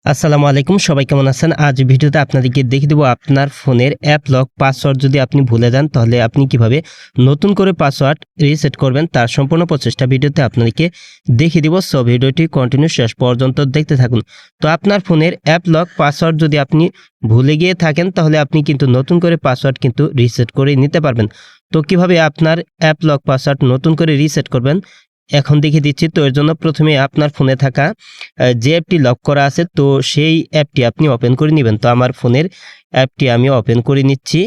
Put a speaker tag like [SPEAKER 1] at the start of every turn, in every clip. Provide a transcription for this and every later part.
[SPEAKER 1] আসসালামু আলাইকুম, সবাই কেমন আছেন? আজ ভিডিওতে আপনাদেরকে দেখিয়ে দেবো আপনার ফোনের অ্যাপ লক পাসওয়ার্ড যদি আপনি ভুলে যান তাহলে আপনি কিভাবে নতুন করে পাসওয়ার্ড রিসেট করবেন তার সম্পূর্ণ প্রচেষ্টা ভিডিওতে আপনাদেরকে দেখিয়ে দেবো। সো ভিডিওটি কন্টিনিউ শেষ পর্যন্ত দেখতে থাকুন। তো আপনার ফোনের অ্যাপ লক পাসওয়ার্ড যদি আপনি ভুলে গিয়ে থাকেন তাহলে আপনি কিন্তু নতুন করে পাসওয়ার্ড কিন্তু রিসেট করে নিতে পারবেন। তো কিভাবে আপনার অ্যাপ লক পাসওয়ার্ড নতুন করে রিসেট করবেন এখন দেখিয়ে দিচ্ছি। তো এর জন্য প্রথমে আপনার ফোনে থাকা যে অ্যাপটি লক করা আছে তো সেই অ্যাপটি আপনি ওপেন করে নেবেন। তো আমার ফোনের অ্যাপটি আমি ওপেন করে নিচ্ছি।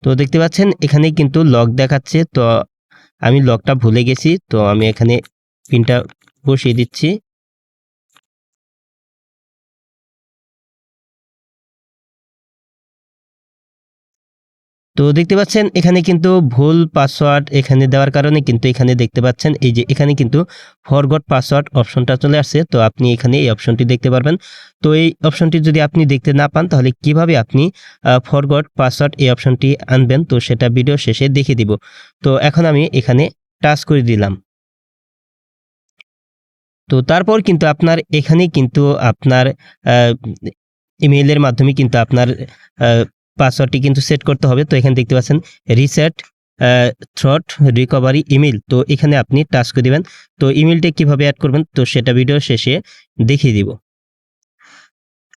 [SPEAKER 1] তো দেখতে পাচ্ছেন এখানে কিন্তু লক দেখাচ্ছে। তো আমি লকটা ভুলে গেছি, তো আমি এখানে পিনটা বসিয়ে দিচ্ছি। তো দেখতে পাচ্ছেন এখানে কিন্তু ভুল পাসওয়ার্ড এখানে দেওয়ার কারণে কিন্তু এখানে দেখতে পাচ্ছেন এই যে এখানে কিন্তু ফরগট পাসওয়ার্ড অপশনটা চলে আসছে। তো আপনি এখানে এই অপশনটি দেখতে পারবেন। তো এই অপশনটি যদি আপনি দেখতে না পান তাহলে কিভাবে আপনি ফরগট পাসওয়ার্ড এই অপশনটি আনবেন তো সেটা ভিডিও শেষে দেখিয়ে দিব। তো এখন আমি এখানে টাচ করে দিলাম। তো তারপর কিন্তু আপনার এখানে কিন্তু আপনার ইমেইলের মাধ্যমে কিন্তু আপনার পাসওয়ার্ডটি কিন্তু সেট করতে হবে। তো এখানে দেখতে পাচ্ছেন রিসেট থ্রট রিকভারি ইমেল, তো এখানে আপনি টাচ করে দিবেন। তো ইমেলটা কিভাবে অ্যাড করবেন তো সেটা ভিডিও শেষে দেখিয়ে দিব।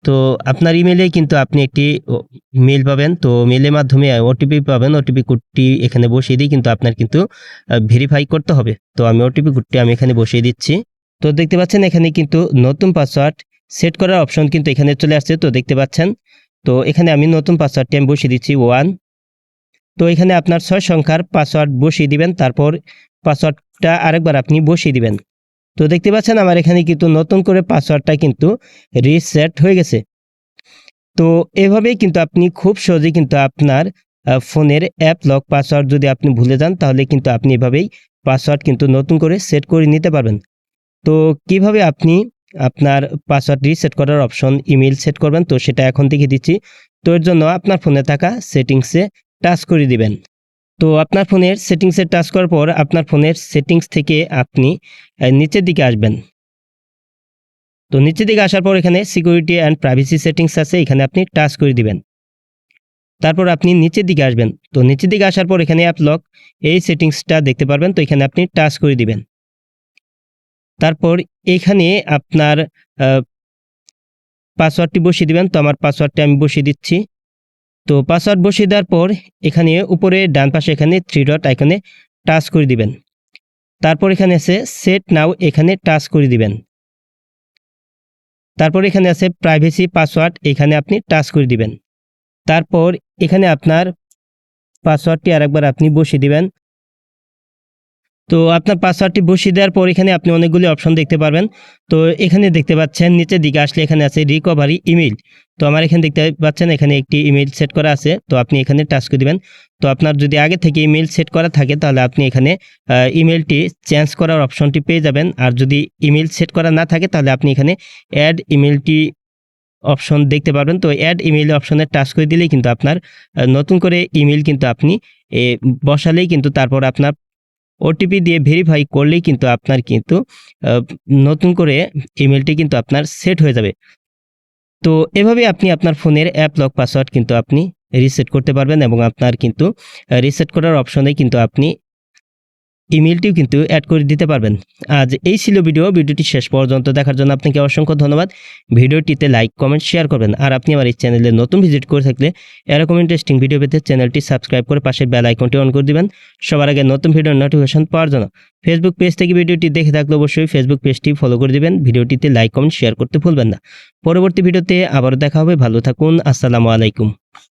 [SPEAKER 1] তো আপনার ইমেইলে কিন্তু আপনি একটি মেল পাবেন। তো মেলের মাধ্যমে ওটিপি পাবেন। ওটিপি কোডটি এখানে বসিয়ে দিয়ে কিন্তু আপনার কিন্তু ভেরিফাই করতে হবে। তো আমি ওটিপি কোডটি আমি এখানে বসিয়ে দিচ্ছি। তো দেখতে পাচ্ছেন এখানে কিন্তু নতুন পাসওয়ার্ড সেট করার অপশন কিন্তু এখানে চলে আসছে। তো দেখতে পাচ্ছেন, তো এখানে আমি নতুন পাসওয়ার্ডটি আমি বসিয়ে দিচ্ছি 1। তো এখানে আপনার 6 সংখ্যার পাসওয়ার্ড বসিয়ে দিবেন, তারপর পাসওয়ার্ডটা আরেকবার আপনি বসিয়ে দিবেন। তো দেখতে পাচ্ছেন আমার এখানে কিন্তু নতুন করে পাসওয়ার্ডটা কিন্তু রিসেট হয়ে গেছে। তো এভাবেই কিন্তু আপনি খুব সহজেই কিন্তু আপনার ফোনের অ্যাপ লক পাসওয়ার্ড যদি আপনি ভুলে যান তাহলে কিন্তু আপনি এভাবেই পাসওয়ার্ড কিন্তু নতুন করে সেট করে নিতে পারবেন। তো কিভাবে আপনি আপনার পাসওয়ার্ড রিসেট করার অপশন ইমেল সেট করবেন তো সেটা এখন দেখিয়ে দিচ্ছি। তো এর জন্য আপনার ফোনে থাকা সেটিংসে টাচ করে দিবেন। তো আপনার ফোনের সেটিংসে টাচ করার পর আপনার ফোনের সেটিংস থেকে আপনি নিচের দিকে আসবেন। তো নিচের দিকে আসার পর এখানে সিকিউরিটি অ্যান্ড প্রাইভেসি সেটিংস আছে, এখানে আপনি টাচ করে দিবেন। তারপর আপনি নিচের দিকে আসবেন। তো নিচের দিকে আসার পর এখানে অ্যাপ লক এই সেটিংসটা দেখতে পারবেন। তো এখানে আপনি টাচ করে দিবেন। তারপর এখানে আপনার পাসওয়ার্ডটি বসিয়ে দিবেন। তো আমার পাসওয়ার্ডটি আমি বসিয়ে দিচ্ছি। তো পাসওয়ার্ড বসিয়ে দেওয়ার পর এখানে উপরে ডান পাশে এখানে 3 ডট আইকনে টাচ করে দিবেন। তারপর এখানে আছে সেট নাও, এখানে টাচ করে দিবেন। তারপর এখানে আছে প্রাইভেসি পাসওয়ার্ড, এখানে আপনি টাচ করে দিবেন। তারপর এখানে আপনার পাসওয়ার্ডটি আরেকবার আপনি বসিয়ে দিবেন। তো আপনার পাসওয়ার্ডটি বসিয়ে দেওয়ার পর এখানে আপনি অনেকগুলি অপশন দেখতে পারবেন। তো এখানে দেখতে পাচ্ছেন নিচের দিকে আসলে এখানে আছে রিকভারি ইমেল। তো আমার এখানে দেখতে পাচ্ছেন এখানে একটি ইমেল সেট করা আছে। তো আপনি এখানে টাচ করে দিবেন। তো আপনার যদি আগে থেকে ইমেল সেট করা থাকে তাহলে আপনি এখানে ইমেলটি চেঞ্জ করার অপশনটি পেয়ে যাবেন। আর যদি ইমেল সেট করা না থাকে তাহলে আপনি এখানে অ্যাড ইমেলটি অপশন দেখতে পারবেন। তো অ্যাড ইমেল অপশনে টাচ করে দিলেই কিন্তু আপনার নতুন করে ইমেল কিন্তু আপনি বসালেই কিন্তু তারপর আপনার ওটিপি দিয়ে ভেরিফাই করলেই কিন্তু আপনার কিন্তু নতুন করে ইমেলটি কিন্তু আপনার সেট হয়ে যাবে। তো এভাবে আপনি আপনার ফোনের অ্যাপ লক পাসওয়ার্ড কিন্তু আপনি রিসেট করতে পারবেন এবং আপনার কিন্তু রিসেট করার অপশনে কিন্তু আপনি ইমেলটিও কিন্তু অ্যাড করে দিতে পারবেন। আজ এই ছিল ভিডিওটি শেষ পর্যন্ত দেখার জন্য আপনাকে অসংখ্য ধন্যবাদ। ভিডিওটিতে লাইক কমেন্ট শেয়ার করবেন। আর আপনি আমার এই চ্যানেলে নতুন ভিজিট করে থাকলে এরকম ইন্টারেস্টিং ভিডিও পেতে চ্যানেলটি সাবস্ক্রাইব করে পাশের বেল আইকনটি অন করে দিবেন সবার আগে নতুন ভিডিওর নোটিফিকেশন পাওয়ার জন্য। ফেসবুক পেজ থেকে ভিডিওটি দেখে থাকলে অবশ্যই ফেসবুক পেজটি ফলো করে দিবেন। ভিডিওটিতে লাইক কমেন্ট শেয়ার করতে ভুলবেন না। পরবর্তী ভিডিওতে আবারও দেখা হবে। ভালো থাকুন। আসসালামু আলাইকুম।